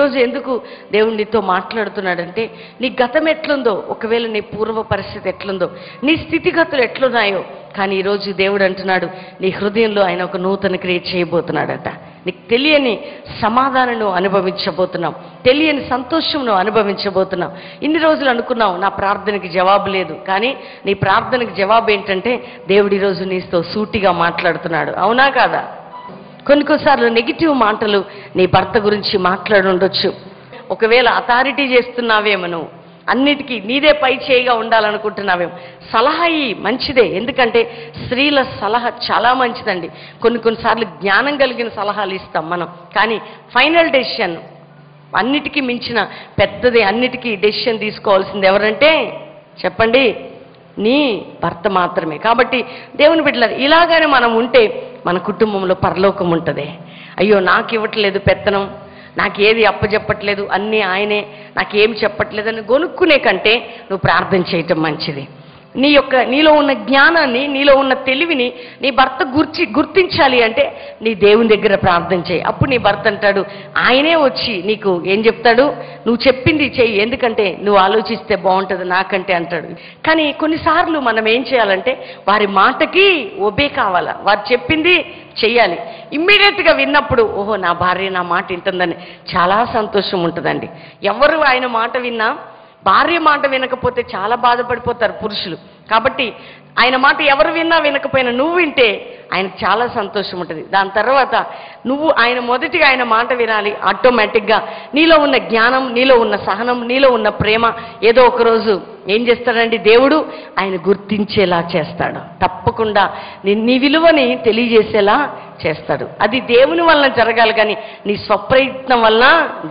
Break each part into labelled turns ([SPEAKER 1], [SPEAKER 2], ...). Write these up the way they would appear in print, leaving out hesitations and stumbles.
[SPEAKER 1] ఈరోజు ఎందుకు దేవుడు నీతో మాట్లాడుతున్నాడంటే, నీ గతం ఎట్లుందో, ఒకవేళ నీ పూర్వ పరిస్థితి ఎట్లుందో, నీ స్థితిగతులు ఎట్లున్నాయో, కానీ ఈరోజు దేవుడు అంటున్నాడు నీ హృదయంలో ఆయన ఒక నూతన క్రియ చేయబోతున్నాడట. నీకు తెలియని సమాధానం అనుభవించబోతున్నావు, తెలియని సంతోషం అనుభవించబోతున్నావు. ఇన్ని రోజులు అనుకున్నావు నా ప్రార్థనకి జవాబు లేదు, కానీ నీ ప్రార్థనకి జవాబు ఏంటంటే దేవుడు ఈరోజు నీతో సూటిగా మాట్లాడుతున్నాడు. అవునా కాదా? కొన్నిసార్లు నెగిటివ్ మాటలు నీ భర్త గురించి మాట్లాడి ఉండొచ్చు. ఒకవేళ అథారిటీ చేస్తున్నావేమో, నువ్వు అన్నిటికీ నీదే పై చేయిగా ఉండాలనుకుంటున్నావేమో, సలహా మంచిదే. ఎందుకంటే స్త్రీల సలహా చాలా మంచిదండి. కొన్నిసార్లు జ్ఞానం కలిగిన సలహాలు ఇస్తాం మనం, కానీ ఫైనల్ డెసిషన్ అన్నిటికీ మించిన పెద్దది, అన్నిటికీ డెసిషన్ తీసుకోవాల్సింది ఎవరంటే చెప్పండి, నీ భర్త మాత్రమే. కాబట్టి దేవుని బిడ్డలారా, ఇలాగానే మనం ఉంటే మన కుటుంబంలో పరలోకం ఉంటుంది. అయ్యో నాకు ఇవ్వట్లేదు పెత్తనం, నాకు ఏది అప్పచెప్పట్లేదు, అన్నీ ఆయనే, నాకేమి చెప్పట్లేదని గొనుక్కునే కంటే నువ్వు ప్రార్థన చేయటం మంచిది. నీలో ఉన్న జ్ఞానాన్ని, నీలో ఉన్న తెలివిని నీ భర్త గుర్తించాలి అంటే నీ దేవుని దగ్గర ప్రార్థన చేయి. అప్పుడు నీ భర్త అంటాడు, ఆయనే వచ్చి నీకు ఏం చెప్తాడు, నువ్వు చెప్పింది చెయ్యి, ఎందుకంటే నువ్వు ఆలోచిస్తే బాగుంటుంది నాకంటే అంటాడు. కానీ కొన్నిసార్లు మనం ఏం చేయాలంటే వారి మాటకి ఒబే కావాలా, వారు చెప్పింది చెయ్యాలి. ఇమ్మీడియట్గా విన్నప్పుడు ఓహో నా భార్య నా మాట వింటుందని చాలా సంతోషం ఉంటుందండి. ఎవరు ఆయన మాట విన్నా, భార్య మాట వినకపోతే చాలా బాధపడిపోతారు పురుషులు. కాబట్టి ఆయన మాట ఎవరు విన్నా వినకపోయినా నువ్వు వింటే ఆయనకు చాలా సంతోషం ఉంటుంది. దాని తర్వాత నువ్వు మొదటిగా ఆయన మాట వినాలి. ఆటోమేటిక్గా నీలో ఉన్న జ్ఞానం, నీలో ఉన్న సహనం, నీలో ఉన్న ప్రేమ ఏదో ఒకరోజు ఏం చేస్తాడండి, దేవుడు ఆయన గుర్తించేలా చేస్తాడు. తప్పకుండా నీ విలువని తెలియజేసేలా చేస్తాడు. అది దేవుని వలన జరగాలి, కానీ నీ స్వప్రయత్నం వలన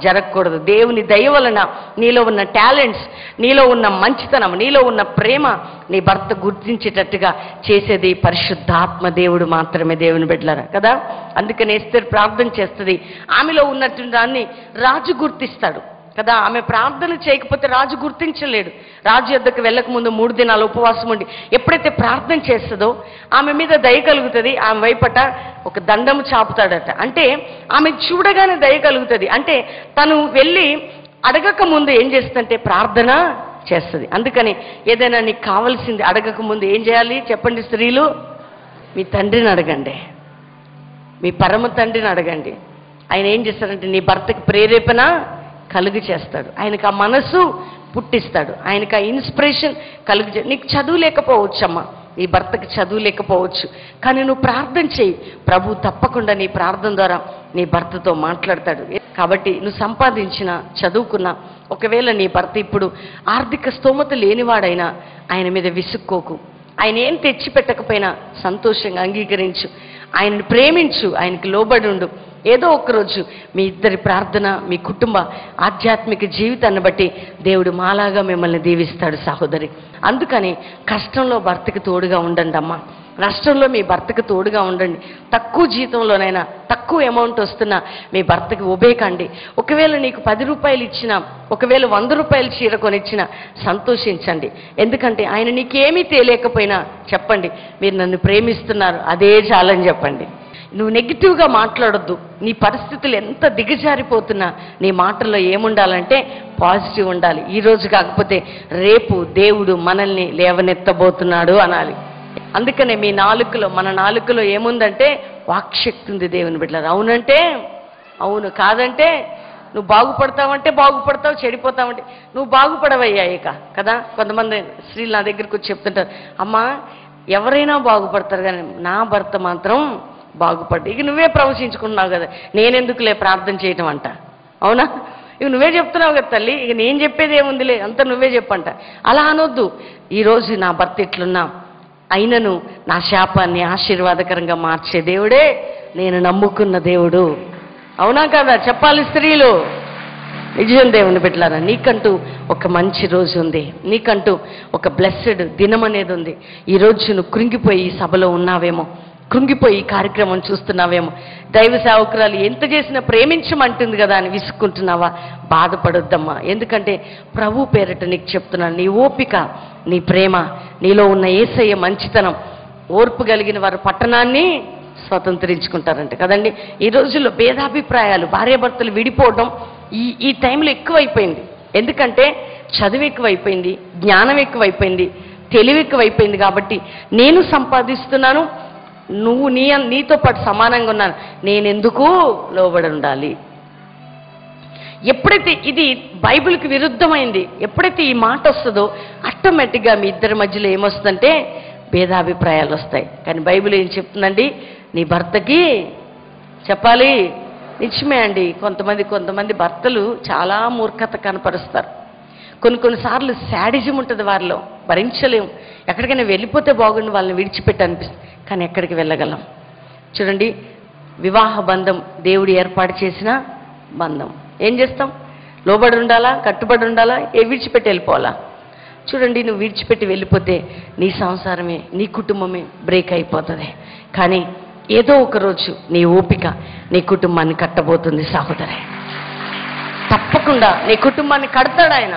[SPEAKER 1] జరగకూడదు. దేవుని దయ వలన నీలో ఉన్న టాలెంట్స్, నీలో ఉన్న మంచితనం, నీలో ఉన్న ప్రేమ నీ భర్త గుర్తించేటట్టుగా చేసేది పరిశుద్ధాత్మ దేవుడు మాత్రమే. దేవుని బిడ్డలారా కదా, అందుకని ఎస్తేరు ప్రార్థన చేస్తుంది. ఆమెలో ఉన్నటువంటి దాన్ని రాజు గుర్తిస్తాడు కదా. ఆమె ప్రార్థన చేయకపోతే రాజు గుర్తించలేడు. రాజు యొద్దకు వెళ్ళక ముందు 3 దినాలు ఉపవాసం ఉండి ఎప్పుడైతే ప్రార్థన చేస్తుందో ఆమె మీద దయ కలుగుతుంది. ఆమె వైపట ఒక దండము చాపుతాడట. అంటే ఆమె చూడగానే దయ కలుగుతుంది. అంటే తను వెళ్ళి అడగక ముందు ఏం చేస్తుందంటే ప్రార్థన చేస్తుంది. అందుకని ఏదైనా నీకు కావాల్సింది అడగక ముందు ఏం చేయాలి చెప్పండి స్త్రీలు? మీ తండ్రిని అడగండి, మీ పరమ తండ్రిని అడగండి. ఆయన ఏం చేస్తాడంటే నీ భర్తకి ప్రేరేపణ కలుగు చేస్తాడు, ఆయనకు ఆ మనసు పుట్టిస్తాడు, ఆయనకు ఆ ఇన్స్పిరేషన్ నీకు చదువు లేకపోవచ్చమ్మా, నీ భర్తకి చదువు లేకపోవచ్చు, కానీ నువ్వు ప్రార్థన చేయి, ప్రభు తప్పకుండా నీ ప్రార్థన ద్వారా నీ భర్తతో మాట్లాడతాడు. కాబట్టి నువ్వు సంపాదించిన, చదువుకున్న, ఒకవేళ నీ భర్త ఇప్పుడు ఆర్థిక స్తోమత లేనివాడైనా ఆయన మీద విసుక్కోకు. ఆయన ఏం తెచ్చి పెట్టకపోయినా సంతోషంగా అంగీకరించు, ఆయనను ప్రేమించు, ఆయనకి లోబడి ఉండు. ఏదో ఒకరోజు మీ ఇద్దరి ప్రార్థన, మీ కుటుంబ ఆధ్యాత్మిక జీవితాన్ని బట్టి దేవుడు మాలాగా మిమ్మల్ని దీవిస్తాడు సహోదరి. అందుకని కష్టంలో భర్తకి తోడుగా ఉండండి అమ్మా, నష్టంలో మీ భర్తకి తోడుగా ఉండండి. తక్కువ జీతంలోనైనా, తక్కువ అమౌంట్ వస్తున్నా మీ భర్తకి ఒబేకండి. ఒకవేళ నీకు 10 రూపాయలు ఇచ్చినా, ఒకవేళ 100 రూపాయలు చీర కొనిచ్చినా సంతోషించండి. ఎందుకంటే ఆయన నీకేమీ తేలేకపోయినా చెప్పండి, మీరు నన్ను ప్రేమిస్తున్నారు, అదే చాలని చెప్పండి. నువ్వు నెగిటివ్గా మాట్లాడొద్దు. నీ పరిస్థితులు ఎంత దిగజారిపోతున్నా నీ మాటల్లో ఏముండాలంటే పాజిటివ్ ఉండాలి. ఈరోజు కాకపోతే రేపు దేవుడు మనల్ని లేవనెత్తబోతున్నాడు అనాలి. అందుకనే మీ నాలుకలో, మన నాలుకలో ఏముందంటే వాక్శక్తి ఉంది దేవుని బిడ్డలారా. అవునంటే అవును, కాదంటే నువ్వు బాగుపడతావంటే బాగుపడతావు, చెడిపోతావంటే నువ్వు బాగుపడవయ్యా ఇక కదా. కొంతమంది స్త్రీలు నా దగ్గరికి వచ్చి చెప్తుంటారు, అమ్మా ఎవరైనా బాగుపడతారు కానీ నా భర్త మాత్రం బాగుపడ్డా. ఇక నువ్వే ప్రవచించుకుంటున్నావు కదా, నేనెందుకులే ప్రార్థన చేయటం అంట. అవునా, ఇక నువ్వే చెప్తున్నావు కదా తల్లి, ఇక నేను చెప్పేది ఏముందిలే, అంతా నువ్వే చెప్పంట. అలా అనొద్దు. ఈరోజు నా భర్త ఇట్లున్నా అయినను నా శాపాన్ని ఆశీర్వాదకరంగా మార్చే దేవుడే నేను నమ్ముకున్న దేవుడు. అవునా కదా చెప్పాలి స్త్రీలు. నిజం దేవుని బిడ్డలారా, నీకంటూ ఒక మంచి రోజు ఉంది, నీకంటూ ఒక బ్లెస్సెడ్ దినం అనేది ఉంది. ఈరోజు నువ్వు కృంగిపోయి ఈ సభలో ఉన్నావేమో, కృంగిపోయి ఈ కార్యక్రమం చూస్తున్నావేమో, దైవ సేవకురాలు ఎంత చేసినా ప్రేమించమంటుంది కదా అని విసుక్కుంటున్నావా? బాధపడొద్దమ్మా. ఎందుకంటే ప్రభు పేరట నీకు చెప్తున్నాను, నీ ఓపిక, నీ ప్రేమ, నీలో ఉన్న యేసయ్య మంచితనం, ఓర్పు కలిగిన వారు పట్టణాన్ని స్వతంత్రించుకుంటారంట కదండి. ఈ రోజుల్లో భేదాభిప్రాయాలు, భార్యాభర్తలు విడిపోవడం ఈ టైంలో ఎక్కువైపోయింది. ఎందుకంటే చదువు ఎక్కువైపోయింది, జ్ఞానం ఎక్కువైపోయింది, తెలివి ఎక్కువైపోయింది. కాబట్టి నేను సంపాదిస్తున్నాను, నువ్వు నీతో పాటు సమానంగా ఉన్నాను, నేనెందుకు లోబడి ఉండాలి. ఎప్పుడైతే ఇది బైబిల్కి విరుద్ధమైంది, ఎప్పుడైతే ఈ మాట వస్తుందో ఆటోమేటిక్గా మీ ఇద్దరి మధ్యలో ఏమొస్తుందంటే భేదాభిప్రాయాలు వస్తాయి. కానీ బైబిల్ ఏం చెప్తుందండి, నీ భర్తకి చెప్పాలి. నిజమే అండి, కొంతమంది భర్తలు చాలా మూర్ఖత కనపరుస్తారు. కొన్నిసార్లు శాడిజం ఉంటుంది వారిలో, భరించలేము. ఎక్కడికైనా వెళ్ళిపోతే బాగుండి వాళ్ళని విడిచిపెట్టి అనిపిస్తుంది, కానీ ఎక్కడికి వెళ్ళగలం? చూడండి, వివాహ బంధం దేవుడు ఏర్పాటు చేసిన బంధం. ఏం చేస్తాం? లోబడి ఉండాలా, కట్టుబడి ఉండాలా, విడిచిపెట్టి వెళ్ళిపోవాలా? చూడండి, నువ్వు విడిచిపెట్టి వెళ్ళిపోతే నీ సంసారమే, నీ కుటుంబమే బ్రేక్ అయిపోతుంది. కానీ ఏదో ఒక రోజు నీ ఓపిక నీ కుటుంబాన్ని కట్టబోతుంది సహోదరే. తప్పకుండా నీ కుటుంబాన్ని కడతాడు ఆయన.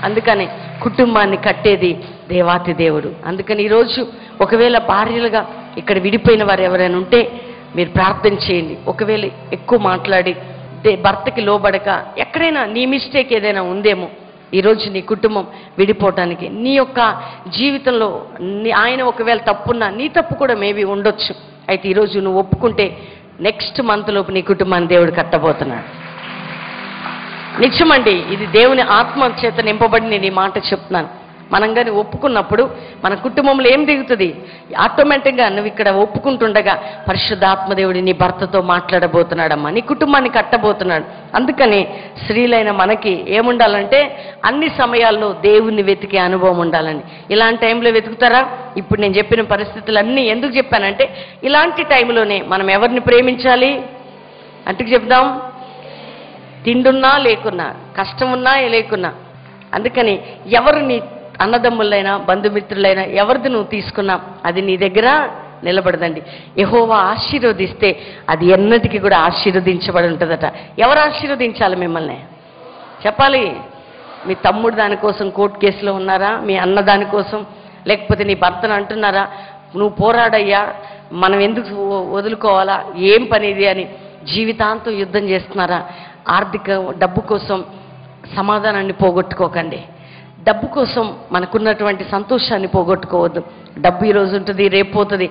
[SPEAKER 1] అందుకని కుటుంబాన్ని కట్టేది దేవాతి దేవుడు. అందుకని ఈరోజు ఒకవేళ భార్యలుగా ఇక్కడ విడిపోయిన వారు ఎవరైనా ఉంటే మీరు ప్రార్థన చేయండి. ఒకవేళ ఎక్కువ మాట్లాడి భర్తకి లోబడక ఎక్కడైనా నీ మిస్టేక్ ఏదైనా ఉందేమో, ఈరోజు నీ కుటుంబం విడిపోవటానికి నీ యొక్క జీవితంలో ఆయన ఒకవేళ తప్పున్నా నీ తప్పు కూడా మేబీ ఉండొచ్చు. అయితే ఈరోజు నువ్వు ఒప్పుకుంటే నెక్స్ట్ మంత్ లోపు నీ కుటుంబాన్ని దేవుడు కట్టబోతున్నాడు. నిజమండి, ఇది దేవుని ఆత్మ చేత నింపబడి నేను ఈ మాట చెప్తున్నాను. మనం కానీ ఒప్పుకున్నప్పుడు మన కుటుంబంలో ఏం దిగుతుంది? ఆటోమేటిక్గా నువ్వు ఇక్కడ ఒప్పుకుంటుండగా పరిశుద్ధాత్మదేవుడి నీ భర్తతో మాట్లాడబోతున్నాడమ్మా, నీ కుటుంబాన్ని కట్టబోతున్నాడు. అందుకని స్త్రీలైన మనకి ఏముండాలంటే అన్ని సమయాల్లో దేవుణ్ణి వెతికే అనుభవం ఉండాలని. ఇలాంటి టైంలో వెతుకుతారా? ఇప్పుడు నేను చెప్పిన పరిస్థితులన్నీ ఎందుకు చెప్పానంటే ఇలాంటి టైంలోనే మనం ఎవరిని ప్రేమించాలి అంటే చెప్దాం, తిండున్నా లేకున్నా, కష్టం ఉన్నా లేకున్నా. అందుకని ఎవరు నీ అన్నదమ్ములైనా బంధుమిత్రులైనా ఎవరిది నువ్వు తీసుకున్నా అది నీ దగ్గర నిలబడదండి. యెహోవా ఆశీర్వదిస్తే అది ఎన్నటికీ కూడా ఆశీర్వదించబడి ఉంటుందట. ఎవరు ఆశీర్వదించాలి మిమ్మల్ని చెప్పాలి? మీ తమ్ముడు దానికోసం కోర్టు కేసులో ఉన్నారా? మీ అన్న దానికోసం, లేకపోతే నీ భర్తను అంటున్నారా నువ్వు పోరాడయ్యా, మనం ఎందుకు వదులుకోవాలా, ఏం పనిది అని జీవితాంతం యుద్ధం చేస్తున్నారా? ఆర్థిక డబ్బు కోసం సమాధానాన్ని పోగొట్టుకోకండి. డబ్బు కోసం మనకున్నటువంటి సంతోషాన్ని పోగొట్టుకోవద్దు. డబ్బు ఈరోజు ఉంటుంది, రేపు పోతుంది.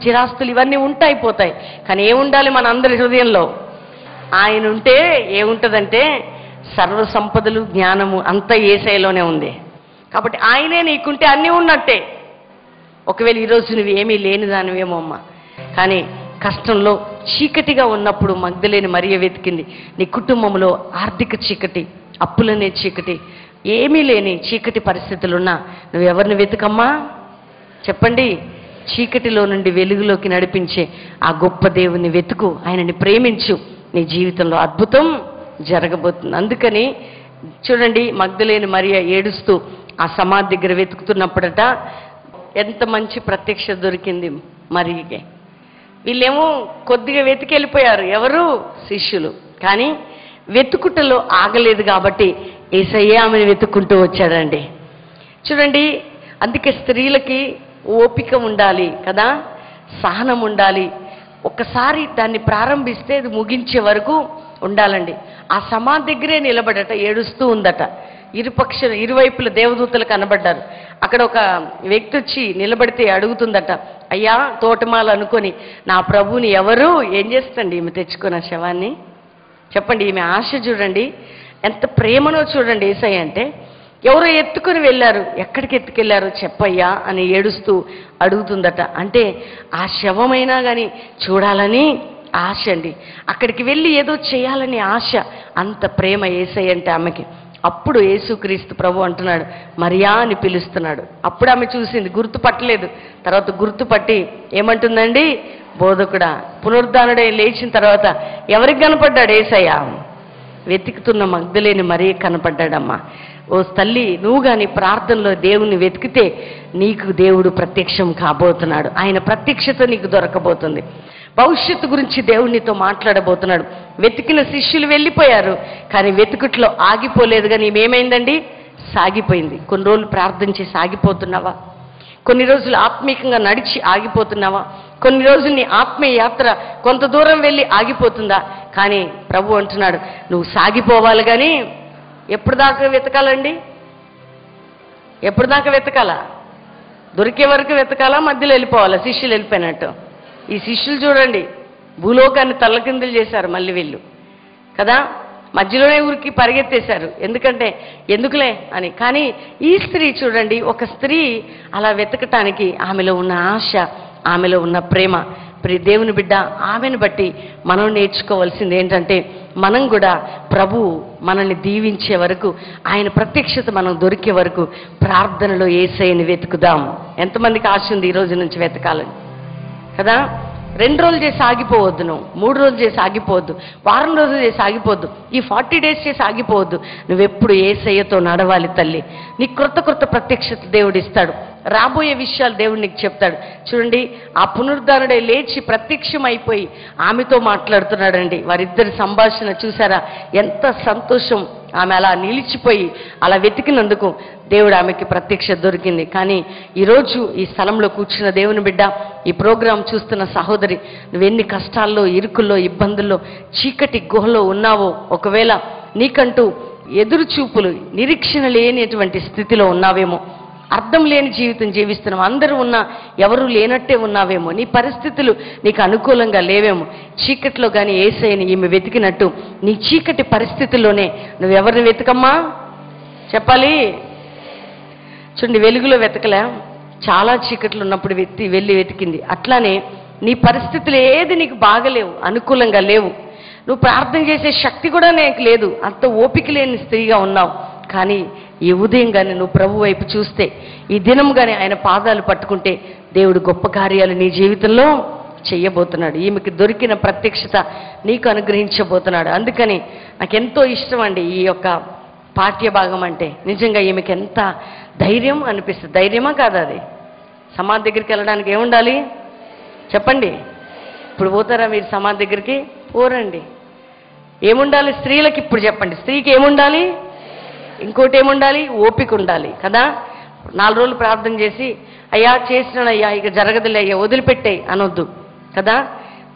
[SPEAKER 1] చిరాస్తులు ఇవన్నీ ఉంటాయిపోతాయి. కానీ ఏముండాలి మన అందరి హృదయంలో? ఆయన ఉంటే ఏముంటుందంటే సర్వ సంపదలు జ్ఞానము అంతా యేసయ్యలోనే ఉంది. కాబట్టి ఆయనే నీకుంటే అన్నీ ఉన్నట్టే. ఒకవేళ ఈరోజు నువ్వు ఏమీ లేని దానివేమో అమ్మా, కానీ కష్టంలో చీకటిగా ఉన్నప్పుడు మగ్దలేని మరియ వెతికింది. నీ కుటుంబంలో ఆర్థిక చీకటి, అప్పులనే చీకటి, ఏమీ లేని చీకటి పరిస్థితులున్నా నువ్వు ఎవరిని వెతుకమ్మా చెప్పండి? చీకటిలో నుండి వెలుగులోకి నడిపించే ఆ గొప్ప దేవుని వెతుకు, ఆయనని ప్రేమించు. నీ జీవితంలో అద్భుతం జరగబోతుంది. అందుకని చూడండి, మగ్దలేని మరియ ఏడుస్తూ ఆ సమాధి దగ్గర వెతుకుతున్నప్పుడట ఎంత మంచి ప్రత్యక్ష దొరికింది మరియకి. వీళ్ళేమో కొద్దిగా వెతికెళ్ళిపోయారు, ఎవరు? శిష్యులు. కానీ వెతుకుటలో ఆగలేదు కాబట్టి యేసయ్య ఆమెను వెతుక్కుంటూ వచ్చాడండి. చూడండి, అందుకే స్త్రీలకి ఓపిక ఉండాలి కదా, సహనం ఉండాలి. ఒక్కసారి దాన్ని ప్రారంభిస్తే అది ముగించే వరకు ఉండాలండి. ఆ సమాధి దగ్గరే నిలబడట, ఏడుస్తూ ఉందట. ఇరువైపుల దేవదూతలు కనబడ్డారు. అక్కడ ఒక వ్యక్తి వచ్చి నిలబడితే అడుగుతుందట, అయ్యా తోటమాల అనుకొని నా ప్రభువుని ఎవరు ఏం చేస్తండి ఈమె తెచ్చుకున్న శవాన్ని చెప్పండి. ఈమె ఆశ చూడండి, ఎంత ప్రేమనో చూడండి. యేసయ్య అంటే ఎవరో ఎత్తుకొని వెళ్ళారు, ఎక్కడికి ఎత్తుకెళ్ళారో చెప్పయ్యా అని ఏడుస్తూ అడుగుతుందట. అంటే ఆ శవమైనా కానీ చూడాలని ఆశ అండి. అక్కడికి వెళ్ళి ఏదో చేయాలని ఆశ, అంత ప్రేమ యేసయ్య అంటే ఆమెకి. అప్పుడు యేసుక్రీస్తు ప్రభు అంటున్నాడు, మరియా అని పిలుస్తున్నాడు. అప్పుడు ఆమె చూసింది, గుర్తుపట్టలేదు. తర్వాత గుర్తుపట్టి ఏమంటుందండి, బోధకుడా, పునరుద్ధానుడే లేచిన తర్వాత ఎవరికి కనపడ్డాడు యేసయ్య? వెతుకుతున్న మగ్దలేని మరియ కనపడ్డాడమ్మా. ఓ తల్లి, నువ్వు కానీ ప్రార్థనలో దేవుణ్ణి వెతికితే నీకు దేవుడు ప్రత్యక్షం కాబోతున్నాడు. ఆయన ప్రత్యక్షత నీకు దొరకబోతుంది. భవిష్యత్తు గురించి దేవునితో మాట్లాడబోతున్నాడు. వెతికిన శిష్యులు వెళ్ళిపోయారు, కానీ వెతుకుట్లో ఆగిపోలేదు. కానీ ఏమైందండి? సాగిపోయింది. కొన్ని రోజులు ప్రార్థన చేసి ఆగిపోతున్నావా? కొన్ని రోజులు ఆత్మీకంగా నడిచి ఆగిపోతున్నావా? కొన్ని రోజులు నీ ఆత్మీయ యాత్ర కొంత దూరం వెళ్ళి ఆగిపోతుందా? కానీ ప్రభు అంటున్నాడు, నువ్వు సాగిపోవాలి. కానీ ఎప్పుడు దాకా వెతకాలండి? ఎప్పుడు దాకా వెతకాలా? దొరికే వరకు వెతకాలా? మధ్యలో వెళ్ళిపోవాలా? శిష్యులు వెళ్ళిపోయినట్టు. ఈ శిష్యులు చూడండి, భూలోకాన్ని తల్లకిందులు చేశారు మళ్ళీ వీళ్ళు కదా. మధ్యలోనే ఊరికి పరిగెత్తేశారు. ఎందుకులే అని. కానీ ఈ స్త్రీ చూడండి, ఒక స్త్రీ అలా వెతకటానికి ఆమెలో ఉన్న ఆశ, ఆమెలో ఉన్న ప్రేమ. దేవుని బిడ్డ, ఆమెను బట్టి మనం నేర్చుకోవాల్సింది ఏంటంటే, మనం కూడా ప్రభు మనల్ని దీవించే వరకు, ఆయన ప్రత్యక్షత మనం దొరికే వరకు ప్రార్థనలో యేసయ్యని వెతుకుదాం. ఎంతమందికి ఆశ ఉంది ఈ రోజు నుంచి వెతకాలని కదా? 2 రోజులు చేసి ఆగిపోవద్దు, నువ్వు 3 రోజులు చేసి ఆగిపోవద్దు, వారం రోజులు చేసి ఆగిపోవద్దు, ఈ 40 డేస్ చేసి ఆగిపోవద్దు. నువ్వెప్పుడు యేసయ్యతో నడవాలి తల్లి. నీకు క్రొత్త ప్రత్యక్షత దేవుడు ఇస్తాడు. రాబోయే విషయాలు దేవుడు నీకు చెప్తాడు. చూడండి, ఆ పునరుద్ధారుడే లేచి ప్రత్యక్షం అయిపోయి ఆమెతో మాట్లాడుతున్నాడండి. వారిద్దరి సంభాషణ చూసారా? ఎంత సంతోషం. ఆమె అలా నిలిచిపోయి అలా వెతికినందుకు దేవుడు ఆమెకి ప్రత్యక్ష దొరికింది. కానీ ఈరోజు ఈ స్థలంలో కూర్చున్న దేవుని బిడ్డ, ఈ ప్రోగ్రాం చూస్తున్న సహోదరి, నువ్వెన్ని కష్టాల్లో, ఇరుకుల్లో, ఇబ్బందుల్లో, చీకటి గుహలో ఉన్నావో, ఒకవేళ నీకంటూ ఎదురు చూపులు, నిరీక్షణ లేనిటువంటి స్థితిలో ఉన్నావేమో, అర్థం లేని జీవితం జీవిస్తున్నావు, అందరూ ఉన్నా ఎవరు లేనట్టే ఉన్నావేమో, నీ పరిస్థితులు నీకు అనుకూలంగా లేవేమో, చీకట్లో కానీ యేసయ్యని ఈమె వెతికినట్టు నీ చీకటి పరిస్థితుల్లోనే నువ్వెవరిని వెతకమ్మా చెప్పాలి? చూడండి, వెలుగులో వెతకలే, చాలా చీకట్లు ఉన్నప్పుడు వెళ్ళి వెతికింది. అట్లానే నీ పరిస్థితులు ఏది నీకు బాగలేవు, అనుకూలంగా లేవు, నువ్వు ప్రార్థన చేసే శక్తి కూడా నీకు లేదు, అంత ఓపిక లేని స్త్రీగా ఉన్నావు. కానీ ఈ ఉదయం కానీ నువ్వు ప్రభు వైపు చూస్తే, ఈ దినం కానీ ఆయన పాదాలు పట్టుకుంటే, దేవుడు గొప్ప కార్యాలు నీ జీవితంలో చెయ్యబోతున్నాడు. ఈమెకి దొరికిన ప్రత్యక్షత నీకు అనుగ్రహించబోతున్నాడు. అందుకని నాకెంతో ఇష్టం అండి ఈ యొక్క పాఠ్య భాగం అంటే. నిజంగా ఈమెకి ఎంత ధైర్యం అనిపిస్తుంది. ధైర్యమా కాదా? అది సమాధి దగ్గరికి వెళ్ళడానికి ఏముండాలి చెప్పండి? ఇప్పుడు పోతారా మీరు సమాధి దగ్గరికి? పోరండి. ఏముండాలి స్త్రీలకి? ఇప్పుడు చెప్పండి, స్త్రీకి ఏముండాలి? ఇంకోటి ఏముండాలి? ఓపిక ఉండాలి కదా. 4 రోజులు ప్రార్థన చేసి, అయ్యా చేసినానయ్యా, ఇక జరగదులే అయ్యా, వదిలిపెట్టాయి అనొద్దు కదా.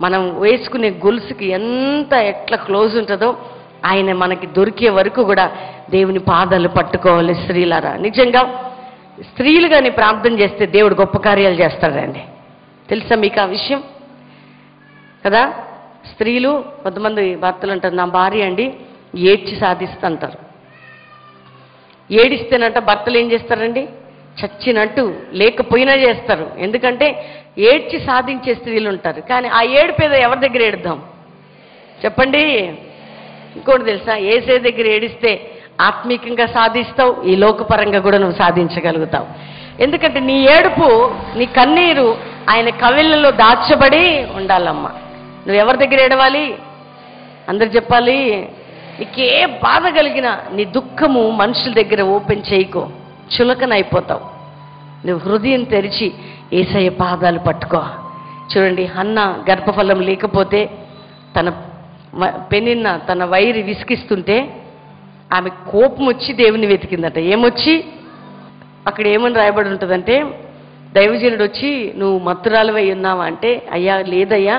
[SPEAKER 1] మనం వేసుకునే గొలుసుకి ఎట్లా క్లోజ్ ఉంటుందో, ఆయన మనకి దొరికే వరకు కూడా దేవుని పాదాలు పట్టుకోవాలి స్త్రీలారా. నిజంగా స్త్రీలు కానీ ప్రార్థన చేస్తే దేవుడు గొప్ప కార్యాలు చేస్తాడండి. తెలుసా మీకు ఆ విషయం కదా? స్త్రీలు, కొంతమంది భర్తలు అంటారు, నా భార్య అండి ఏడ్చి సాధిస్తుంటారు. ఏడిస్తేనంట భర్తలు ఏం చేస్తారండి? చచ్చినట్టు లేకపోయినా చేస్తారు. ఎందుకంటే ఏడ్చి సాధించే స్త్రీలు ఉంటారు. కానీ ఆ ఏడుపేదో ఎవరి దగ్గర ఏడుద్దాం చెప్పండి? ఇంకోటి తెలుసా, యేసయ్య దగ్గర ఏడిస్తే ఆత్మీకంగా సాధిస్తావు, ఈ లోకపరంగా కూడా నువ్వు సాధించగలుగుతావు. ఎందుకంటే నీ ఏడుపు, నీ కన్నీరు ఆయన కవిళ్ళలో దాచబడి ఉండాలమ్మా. నువ్వు ఎవరి దగ్గర ఏడవాలి? అందరు చెప్పాలి. నీకే బాధ కలిగినా నీ దుఃఖము మనుషుల దగ్గర ఓపెన్ చేయకో, చులకనైపోతావు. నువ్వు హృదయం తెరిచి యేసయ్య పాదాలు పట్టుకో. చూడండి, హన్న గర్భఫలం లేకపోతే తన పెనిన్న తన వైరి విసిగిస్తుంటే ఆమె కోపం వచ్చి దేవుని వెతికిందట. ఏమొచ్చి? అక్కడ ఏమని రాయబడి ఉంటుందంటే, దైవజనుడు వచ్చి నువ్వు మత్తురాలువై ఉన్నావా అంటే, అయ్యా లేదయ్యా,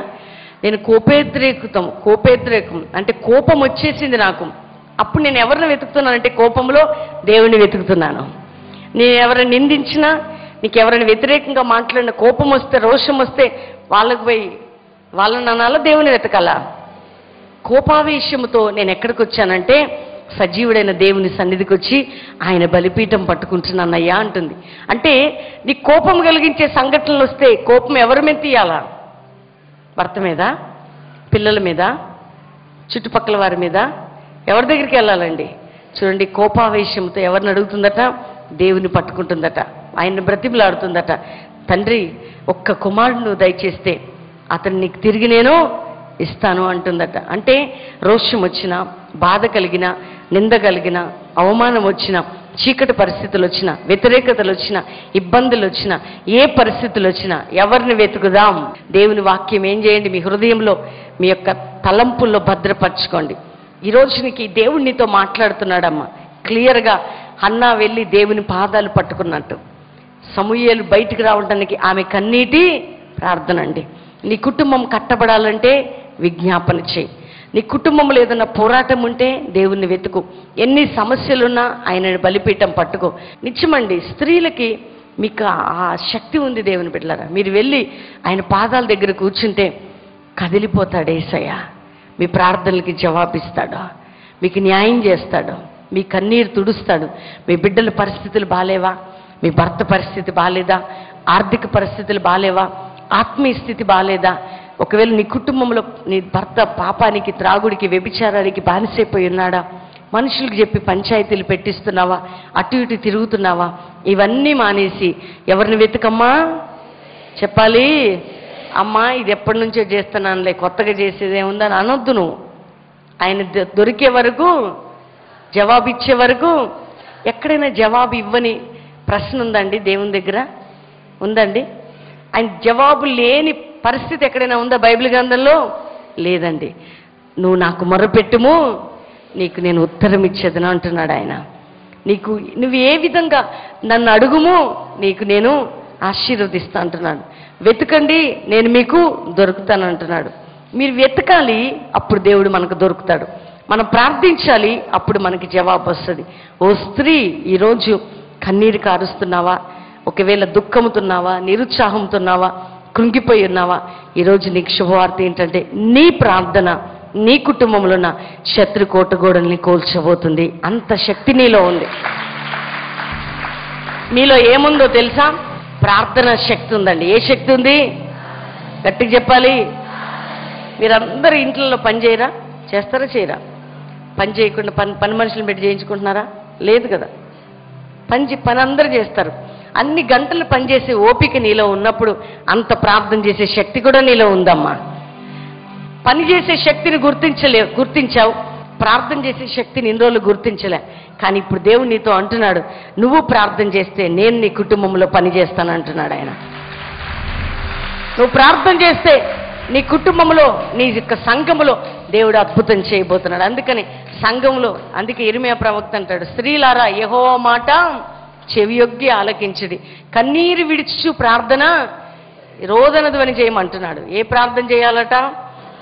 [SPEAKER 1] నేను కోపేద్రేకం అంటే కోపం వచ్చేసింది నాకు. అప్పుడు నేను ఎవరిని వెతుకుతున్నానంటే కోపంలో దేవుని వెతుకుతున్నాను. నేను ఎవరిని నిందించినా, నీకు ఎవరైనా వ్యతిరేకంగా మాట్లాడిన కోపం వస్తే, రోషం వస్తే వాళ్ళకు పోయి వాళ్ళని అనాలా, దేవుని వెతకాలా? కోపావేశముతో నేను ఎక్కడికి వచ్చానంటే సజీవుడైన దేవుని సన్నిధికి వచ్చి ఆయన బలిపీఠం పట్టుకుంటున్నానయ్యా అంటుంది. అంటే నీ కోపం కలిగించే సంఘటనలు వస్తే కోపం ఎవరి మీద తీయాలా? భర్త మీద, పిల్లల మీద, చుట్టుపక్కల వారి మీద, ఎవరి దగ్గరికి వెళ్ళాలండి? చూడండి, కోపావేశంతో ఎవరిని అడుగుతుందట? దేవుని పట్టుకుంటుందట, ఆయన్ని బ్రతిమలాడుతుందట. తండ్రి, ఒక్క కుమారుడు దయచేస్తే అతను నీకు తిరిగి నేను ఇస్తాను అంటుందట. అంటే రోషం వచ్చినా, బాధ కలిగిన, నింద కలిగిన, అవమానం వచ్చిన, చీకటి పరిస్థితులు వచ్చిన, వ్యతిరేకతలు వచ్చిన, ఇబ్బందులు వచ్చిన, ఏ పరిస్థితులు వచ్చినా ఎవరిని వెతుకుదాం? దేవుని వాక్యం ఏం చేయండి? మీ హృదయంలో, మీ యొక్క తలంపుల్లో భద్రపరచుకోండి. ఈరోజు నీకు దేవుడు నీతో మాట్లాడుతున్నాడమ్మా. క్లియర్గా హన్నా వెళ్ళి దేవుని పాదాలు పట్టుకున్నట్టు, సమూయేలు బయటికి రావడానికి ఆమె కన్నీటి ప్రార్థన అండి. నీ కుటుంబం కట్టబడాలంటే విజ్ఞాపన చేయి. నీ కుటుంబంలో ఏదైనా పోరాటం ఉంటే దేవుణ్ణి వెతుకు. ఎన్ని సమస్యలున్నా ఆయనని బలిపీఠం పట్టుకో. నిత్యమండి, స్త్రీలకి మీకు ఆ శక్తి ఉంది దేవుని బిడ్డలారా. మీరు వెళ్ళి ఆయన పాదాల దగ్గర కూర్చుంటే కదిలిపోతాడు యేసయ్య. మీ ప్రార్థనలకి జవాబిస్తాడు, మీకు న్యాయం చేస్తాడు, మీ కన్నీరు తుడుస్తాడు. మీ బిడ్డల పరిస్థితులు బాలేవా, మీ భర్త పరిస్థితి బాలేదా, ఆర్థిక పరిస్థితులు బాలేవా, ఆత్మీయ స్థితి బాలేదా, ఒకవేళ నీ కుటుంబంలో నీ భర్త పాపానికి, త్రాగుడికి, వ్యభిచారానికి బానిసైపోయి ఉన్నాడా, మనుషులకు చెప్పి పంచాయతీలు పెట్టిస్తున్నావా, అటు ఇటు తిరుగుతున్నావా, ఇవన్నీ మానేసి ఎవరిని వెతుకమ్మా చెప్పాలి. అమ్మా ఇది ఎప్పటి నుంచో చేస్తున్నానులే, కొత్తగా చేసేది ఏముందని అనొద్దు నువ్వు. ఆయన దొరికే వరకు, జవాబు ఇచ్చే వరకు. ఎక్కడైనా జవాబు ఇవ్వని ప్రశ్న ఉందండి దేవుని దగ్గర? ఉందండి. ఆయన జవాబు లేని పరిస్థితి ఎక్కడైనా ఉందా బైబిల్ గ్రంథంలో? లేదండి. నువ్వు నాకు మొర్రపెట్టుము, నీకు నేను ఉత్తరం ఇచ్చేదను అంటున్నాడు ఆయన. నువ్వు ఏ విధంగా నన్ను అడుగుము, నీకు నేను ఆశీర్వదిస్తా అంటున్నాడు. వెతకండి, నేను మీకు దొరుకుతాను అంటున్నాడు. మీరు వెతకాలి, అప్పుడు దేవుడు మనకు దొరుకుతాడు. మనం ప్రార్థించాలి, అప్పుడు మనకి జవాబు వస్తుంది. ఓ స్త్రీ, ఈరోజు కన్నీరు కారుస్తున్నావా, ఒకవేళ దుఃఖముతున్నావా, నిరుత్సాహంతున్నావా, కృంగిపోయి ఉన్నావా, ఈరోజు నీకు శుభవార్త ఏంటంటే నీ ప్రార్థన నీ కుటుంబంలో ఉన్న శత్రు కోటగోడల్ని కోల్చబోతుంది. అంత శక్తి నీలో ఉంది. నీలో ఏముందో తెలుసా? ప్రార్థన శక్తి ఉందండి. ఏ శక్తి ఉంది? గట్టిగా చెప్పాలి. మీరందరూ ఇంట్లో పని చేయరా? చేస్తారా చేయరా? పని చేయకుండా పని మనుషులను పెట్టి చేయించుకుంటున్నారా? లేదు కదా. పని అందరూ చేస్తారు. అన్ని గంటలు పనిచేసే ఓపిక నీలో ఉన్నప్పుడు అంత ప్రార్థన చేసే శక్తి కూడా నీలో ఉందమ్మా. పని చేసే శక్తిని గుర్తించావు, ప్రార్థన చేసే శక్తిని ఇన్ని రోజులు గుర్తించలే. కానీ ఇప్పుడు దేవుడు నీతో అంటున్నాడు, నువ్వు ప్రార్థన చేస్తే నేను నీ కుటుంబంలో పని చేస్తాను అంటున్నాడు ఆయన. నువ్వు ప్రార్థన చేస్తే నీ కుటుంబంలో, నీ యొక్క సంఘములో దేవుడు అద్భుతం చేయబోతున్నాడు. అందుకని సంఘంలో, అందుకే ఇర్మీయా ప్రవక్త అంటాడు, స్త్రీలారా యెహోవా మాట చెవియొగ్గి ఆలకించుడి, కన్నీరు విడిచు ప్రార్థన రోదన ధ్వని చేయమంటున్నాడు. ఏ ప్రార్థన చేయాలట?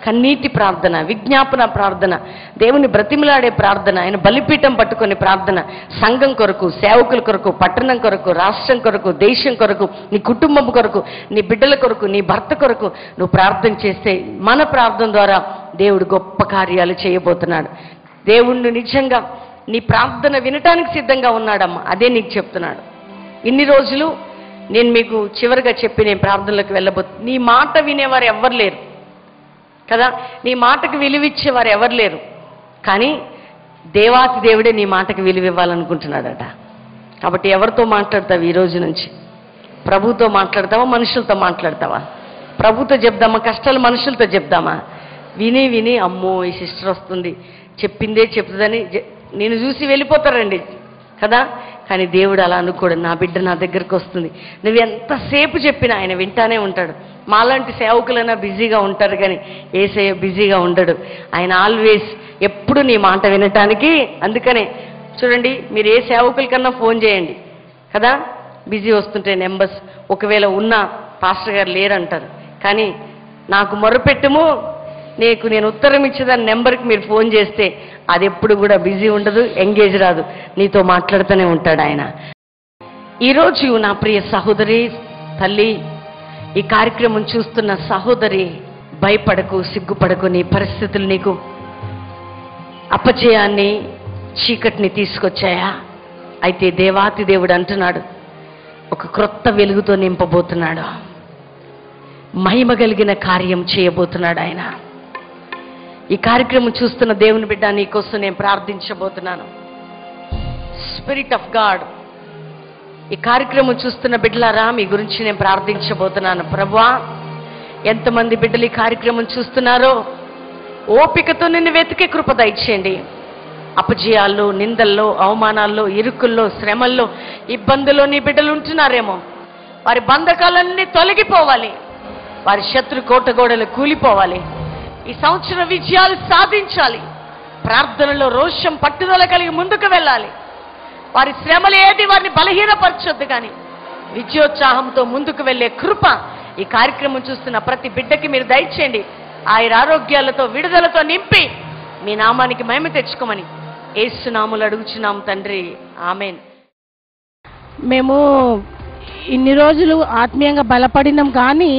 [SPEAKER 1] కన్నీటి ప్రార్థన, విజ్ఞాపన ప్రార్థన, దేవుని బ్రతిమలాడే ప్రార్థన, ఆయన బలిపీఠం పట్టుకునే ప్రార్థన. సంఘం కొరకు, సేవకుల కొరకు, పట్టణం కొరకు, రాష్ట్రం కొరకు, దేశం కొరకు, నీ కుటుంబం కొరకు, నీ బిడ్డల కొరకు, నీ భర్త కొరకు నువ్వు ప్రార్థన చేస్తే మన ప్రార్థన ద్వారా దేవుడు గొప్ప కార్యాలు చేయబోతున్నాడు. దేవుణ్ణి నిజంగా నీ ప్రార్థన వినటానికి సిద్ధంగా ఉన్నాడమ్మా. అదే నీకు చెప్తున్నాడు. ఇన్ని రోజులు నేను మీకు చివరిగా చెప్పి నేను ప్రార్థనలోకి వెళ్ళబోతున్నా. నీ మాట వినేవారు ఎవ్వరు లేరు కదా, నీ మాటకు విలువిచ్చేవారు ఎవరు లేరు. కానీ దేవాతి దేవుడే నీ మాటకు విలువ ఇవ్వాలనుకుంటున్నాడట. కాబట్టి ఎవరితో మాట్లాడతావు ఈ రోజు నుంచి? ప్రభుతో మాట్లాడతావా, మనుషులతో మాట్లాడతావా? ప్రభుతో చెప్దామా, కష్టాలు మనుషులతో చెప్దామా? విని విని అమ్మో ఈ సిస్టర్ వస్తుంది చెప్పిందే చెప్తుందని నేను చూసి వెళ్ళిపోతారండి కదా. కానీ దేవుడు అలా అనుకోడు. నా బిడ్డ నా దగ్గరకు వస్తుంది, నువ్వు ఎంతసేపు చెప్పినా ఆయన వింటానే ఉంటాడు. మాలాంటి సేవకులైనా బిజీగా ఉంటారు, కానీ యేసయ్య బిజీగా ఉండడు. ఆయన ఆల్వేస్ ఎప్పుడు నీ మాట వినటానికి. అందుకనే చూడండి, మీరు ఏ సేవకులకన్నా ఫోన్ చేయండి కదా, బిజీ వస్తుంటే నెంబర్స్, ఒకవేళ ఉన్న పాస్టర్ గారు లేరంటారు. కానీ నాకు మొరపెట్టుము, నీకు నేను ఉత్తరం ఇచ్చేదాని నెంబర్కి మీరు ఫోన్ చేస్తే అది ఎప్పుడు కూడా బిజీ ఉండదు, ఎంగేజ్ రాదు, నీతో మాట్లాడుతూనే ఉంటాడు ఆయన. ఈరోజు నా ప్రియ సహోదరి, తల్లి, ఈ కార్యక్రమం చూస్తున్న సహోదరి, భయపడకు, సిగ్గుపడకు. నీ పరిస్థితులు నీకు అపజయాన్ని, చీకటిని తీసుకొచ్చాయా? అయితే దేవాతి దేవుడు అంటున్నాడు, ఒక క్రొత్త వెలుగుతో నింపబోతున్నాడు, మహిమ కలిగిన కార్యం చేయబోతున్నాడు ఆయన. ఈ కార్యక్రమం చూస్తున్న దేవుని బిడ్డ, నీకోసం నేను ప్రార్థించబోతున్నాను. స్పిరిట్ ఆఫ్ గాడ్, ఈ కార్యక్రమం చూస్తున్న బిడ్డలారా, మీ గురించి నేను ప్రార్థించబోతున్నాను. ప్రభువా, ఎంతమంది బిడ్డలు ఈ కార్యక్రమం చూస్తున్నారో ఓపికతో నిన్ను వెతికే కృప దయచేయండి. అపజయాల్లో, నిందల్లో, అవమానాల్లో, ఇరుకుల్లో, శ్రమల్లో, ఇబ్బందుల్లో నీ బిడ్డలు ఉంటున్నారేమో. వారి బంధకాలన్నీ తొలగిపోవాలి, వారి శత్రు కోటగోడలు కూలిపోవాలి, ఈ సంవత్సరం విజయాలు సాధించాలి, ప్రార్థనలో రోషం, పట్టుదల కలిగి ముందుకు వెళ్ళాలి. వారి శ్రమలు ఏది వారిని బలహీనపరచొద్దు, కానీ విజయోత్సాహంతో ముందుకు వెళ్ళే కృప ఈ కార్యక్రమం చూస్తున్న ప్రతి బిడ్డకి మీరు దయచేయండి. ఆరోగ్యాలతో విడుదలతో నింపి మీ నామానికి మహిమ తెచ్చుకోమని యేసు నామములో అడుగుచున్నాం తండ్రి, ఆమేన్.
[SPEAKER 2] మేము ఇన్ని రోజులు ఆత్మీయంగా బలపడినాం, కానీ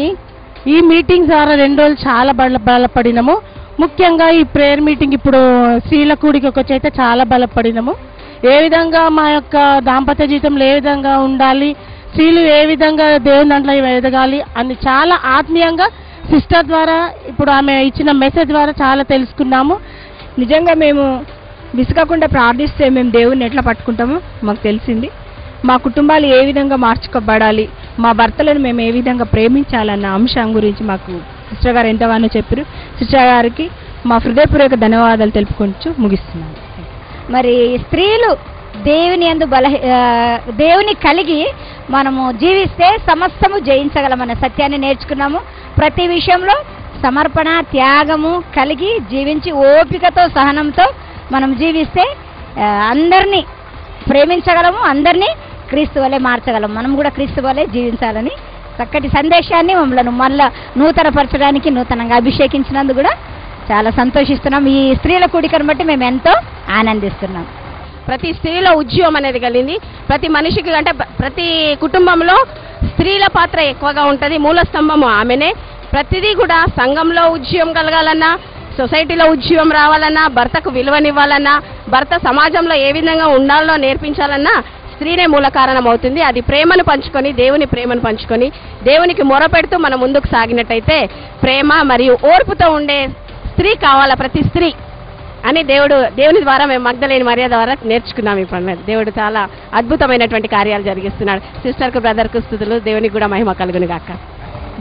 [SPEAKER 2] ఈ మీటింగ్ ద్వారా 2 రోజులు చాలా బలపడినాము. ముఖ్యంగా ఈ ప్రేయర్ మీటింగ్ ఇప్పుడు స్త్రీల కూడికకి వచ్చైతే చాలా బలపడినాము. ఏ విధంగా మా యొక్క దాంపత్య జీవితంలో ఏ విధంగా ఉండాలి, స్త్రీలు ఏ విధంగా దేవుని దాంట్లో ఎదగాలి అని చాలా ఆత్మీయంగా సిస్టర్ ద్వారా ఇప్పుడు ఆమె ఇచ్చిన మెసేజ్ ద్వారా చాలా తెలుసుకున్నాము.
[SPEAKER 3] నిజంగా మేము విసుగకుండా ప్రార్థిస్తే మేము దేవుణ్ణి ఎట్లా పట్టుకుంటామో మాకు తెలిసింది. మా కుటుంబాలు ఏ విధంగా మార్చుకోబడాలి, మా భర్తలను మేము ఏ విధంగా ప్రేమించాలన్న అంశం గురించి మాకు సిస్టర్ గారు ఎంతగానో చెప్పారు. సిస్టర్ గారికి మా హృదయపూర్వక ధన్యవాదాలు తెలుపుకుంటూ ముగిస్తున్నాను.
[SPEAKER 4] మరి స్త్రీలు దేవుని కలిగి మనము జీవిస్తే సమస్తము జయించగలమన్న సత్యాన్ని నేర్చుకున్నాము. ప్రతి విషయంలో సమర్పణ త్యాగము కలిగి జీవించి ఓపికతో సహనంతో మనం జీవిస్తే అందరినీ ప్రేమించగలము, అందరినీ క్రీస్తు వలె మార్చగలము. మనం కూడా క్రీస్తు వలె జీవించాలని చక్కటి సందేశాన్ని మమ్మల్ని మళ్ళా నూతనపరచడానికి నూతనంగా అభిషేకించినందుకు కూడా చాలా సంతోషిస్తున్నాం. ఈ స్త్రీల కూడికను బట్టి మేము ఎంతో ఆనందిస్తున్నాం.
[SPEAKER 3] ప్రతి స్త్రీలో ఉద్యమం అనేది కలిగింది. ప్రతి మనిషికి అంటే ప్రతి కుటుంబంలో స్త్రీల పాత్ర ఎక్కువగా ఉంటుంది. మూల స్తంభము ఆమెనే. ప్రతిదీ కూడా సంఘంలో ఉద్యమం కలగాలన్నా, సొసైటీలో ఉద్యమం రావాలన్నా, భర్తకు విలువనివ్వాలన్నా, భర్త సమాజంలో ఏ విధంగా ఉండాలో నేర్పించాలన్నా స్త్రీనే మూల కారణం అవుతుంది. అది ప్రేమను పంచుకొని, దేవుని ప్రేమను పంచుకొని దేవునికి మొరపెడుతూ మనం ముందుకు సాగినట్టయితే ప్రేమ మరియు ఓర్పుతో ఉండే స్త్రీ కావాలా ప్రతి స్త్రీ అని దేవుని ద్వారా మేము మగ్ధలేని మరియ ద్వారా నేర్చుకున్నాం. ఇప్పుడు దేవుడు చాలా అద్భుతమైనటువంటి కార్యాలు జరిగిస్తున్నాడు. సిస్టర్కు బ్రదర్కు స్తుతులు. దేవునికి కూడా మహిమ కలుగును గాక.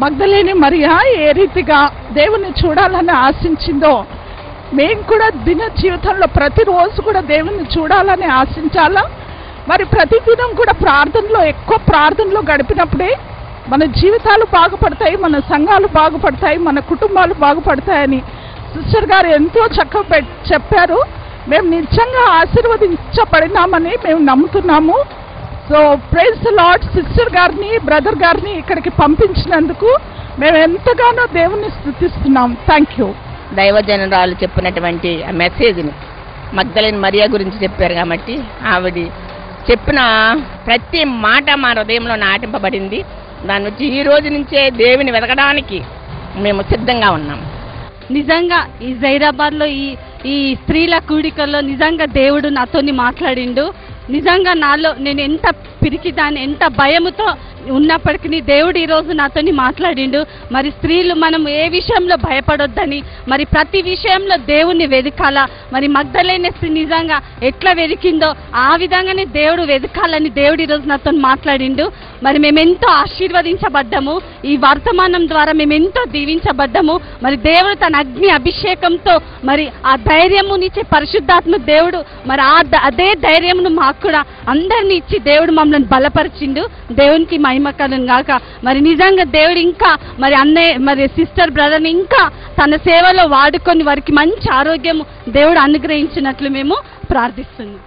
[SPEAKER 2] మగ్ధలేని మరియా ఏ రీతిగా దేవుని చూడాలని ఆశించిందో మేము కూడా దిన జీవితంలో ప్రతిరోజు కూడా దేవుని చూడాలని ఆశించాలా. మరి ప్రతిదినం కూడా ఎక్కువ ప్రార్థనలో గడిపినప్పుడే మన జీవితాలు బాగుపడతాయి, మన సంఘాలు బాగుపడతాయి, మన కుటుంబాలు బాగుపడతాయని సిస్టర్ గారు ఎంతో చక్కగా చెప్పారు. మేము నిజంగా ఆశీర్వదించబడినామని మేము నమ్ముతున్నాము. So praise the Lord. Sister గారిని బ్రదర్ గారిని ఇక్కడికి పంపించినందుకు మేము ఎంతగానో దేవుని స్తుతిస్తున్నాం. Thank you.
[SPEAKER 5] దైవజనురాలు చెప్పినటువంటి ఆ మెసేజ్ని మగ్ధలేని మరియా గురించి చెప్పారు కాబట్టి ఆవిడ చెప్పిన ప్రతి మాట మా హృదయంలో నాటింపబడింది. దాని నుంచి ఈ రోజు నుంచే దేవుని వెతకడానికి మేము సిద్ధంగా ఉన్నాం.
[SPEAKER 6] నిజంగా ఈ జైరాబాద్లో ఈ స్త్రీల కూడికల్లో నిజంగా దేవుడు నాతోని మాట్లాడిండు. నిజంగా నాలో నేను ఎంత పిరికిదాన్ని, ఎంత భయముతో ఉన్నప్పటికీ దేవుడు ఈరోజు నాతోని మాట్లాడిండు. మరి స్త్రీలు మనం ఏ విషయంలో భయపడొద్దని, మరి ప్రతి విషయంలో దేవుణ్ణి వెతకాలా. మరి మగ్ధలేని స్త్రీ నిజంగా ఎట్లా వెతికిందో ఆ విధంగానే దేవుడు వెతకాలని దేవుడు ఈరోజు నాతో మాట్లాడిండు. మరి మేమెంతో ఆశీర్వదించబడ్డాము. ఈ వర్తమానం ద్వారా మేమెంతో దీవించబడ్డాము. మరి దేవుడు తన అగ్ని అభిషేకంతో మరి ఆ ధైర్యమునిచ్చే పరిశుద్ధాత్మ దేవుడు మరి అదే ధైర్యమును మాకు కూడా అందరినీ ఇచ్చి దేవుడు మమ్మల్ని బలపరిచిండు. దేవునికి మహిమ కలుగును గాక. మరి నిజంగా దేవుడు ఇంకా మరి అన్నయ్య మరి సిస్టర్ బ్రదర్ని ఇంకా తన సేవలో వాడుకొని వారికి మంచి ఆరోగ్యము దేవుడు అనుగ్రహించినట్లు మేము ప్రార్థిస్తున్నాం.